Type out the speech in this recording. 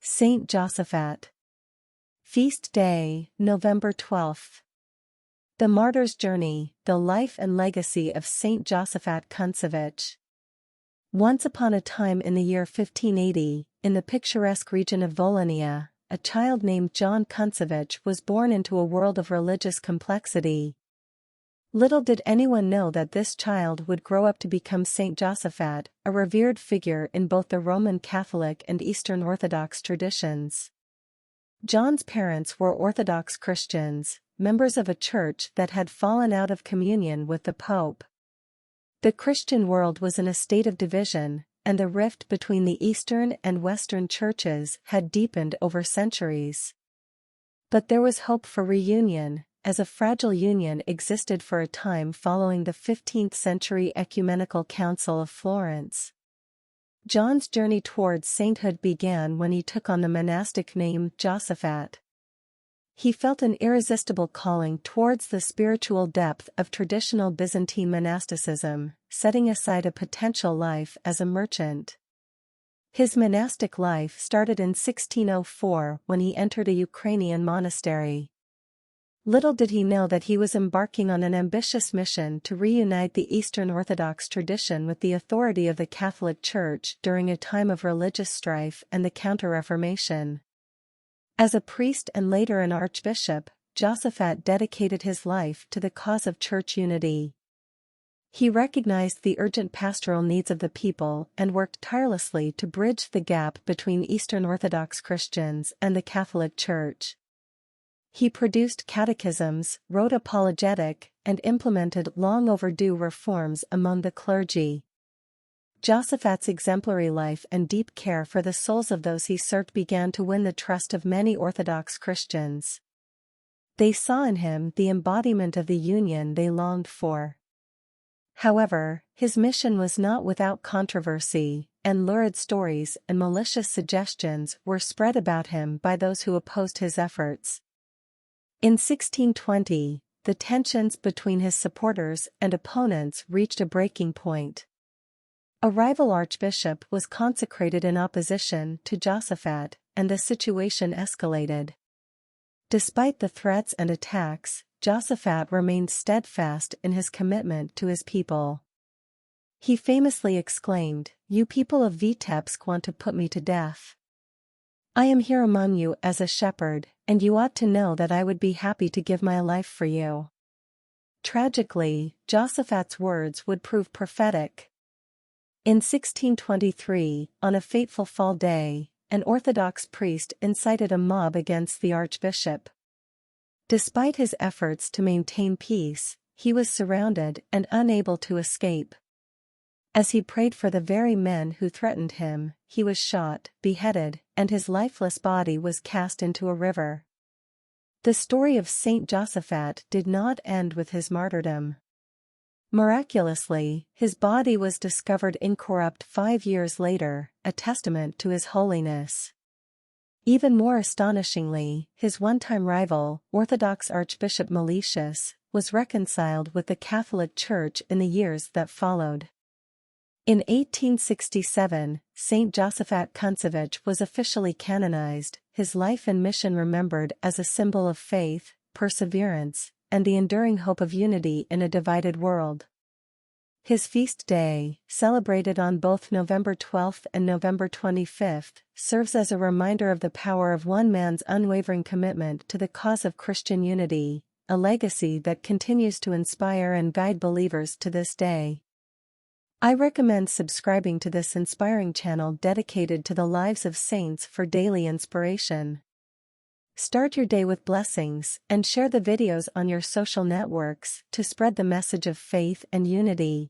Saint Josaphat. Feast Day, November 12th. The Martyr's Journey, the Life and Legacy of Saint Josaphat Kuntsevych. Once upon a time in the year 1580, in the picturesque region of Volhynia, a child named John Kuntsevych was born into a world of religious complexity. Little did anyone know that this child would grow up to become Saint Josaphat, a revered figure in both the Roman Catholic and Eastern Orthodox traditions. John's parents were Orthodox Christians, members of a church that had fallen out of communion with the Pope. The Christian world was in a state of division, and the rift between the Eastern and Western churches had deepened over centuries. But there was hope for reunion, as a fragile union existed for a time following the 15th century Ecumenical Council of Florence. John's journey towards sainthood began when he took on the monastic name Josaphat. He felt an irresistible calling towards the spiritual depth of traditional Byzantine monasticism, setting aside a potential life as a merchant. His monastic life started in 1604 when he entered a Ukrainian monastery. Little did he know that he was embarking on an ambitious mission to reunite the Eastern Orthodox tradition with the authority of the Catholic Church during a time of religious strife and the Counter-Reformation. As a priest and later an archbishop, Josaphat dedicated his life to the cause of church unity. He recognized the urgent pastoral needs of the people and worked tirelessly to bridge the gap between Eastern Orthodox Christians and the Catholic Church. He produced catechisms, wrote apologetic, and implemented long-overdue reforms among the clergy. Josaphat's exemplary life and deep care for the souls of those he served began to win the trust of many Orthodox Christians. They saw in him the embodiment of the union they longed for. However, his mission was not without controversy, and lurid stories and malicious suggestions were spread about him by those who opposed his efforts. In 1620, the tensions between his supporters and opponents reached a breaking point. A rival archbishop was consecrated in opposition to Josaphat, and the situation escalated. Despite the threats and attacks, Josaphat remained steadfast in his commitment to his people. He famously exclaimed, "You people of Vitebsk want to put me to death. I am here among you as a shepherd, and you ought to know that I would be happy to give my life for you." Tragically, Josaphat's words would prove prophetic. In 1623, on a fateful fall day, an Orthodox priest incited a mob against the archbishop. Despite his efforts to maintain peace, he was surrounded and unable to escape. As he prayed for the very men who threatened him, he was shot, beheaded, and his lifeless body was cast into a river. The story of Saint Josaphat did not end with his martyrdom. Miraculously, his body was discovered incorrupt 5 years later, a testament to his holiness. Even more astonishingly, his one-time rival, Orthodox Archbishop Meletius, was reconciled with the Catholic Church in the years that followed. In 1867, Saint Josaphat Kuntsevych was officially canonized, his life and mission remembered as a symbol of faith, perseverance, and the enduring hope of unity in a divided world. His feast day, celebrated on both November 12th and November 25th, serves as a reminder of the power of one man's unwavering commitment to the cause of Christian unity, a legacy that continues to inspire and guide believers to this day. I recommend subscribing to this inspiring channel dedicated to the lives of saints for daily inspiration. Start your day with blessings and share the videos on your social networks to spread the message of faith and unity.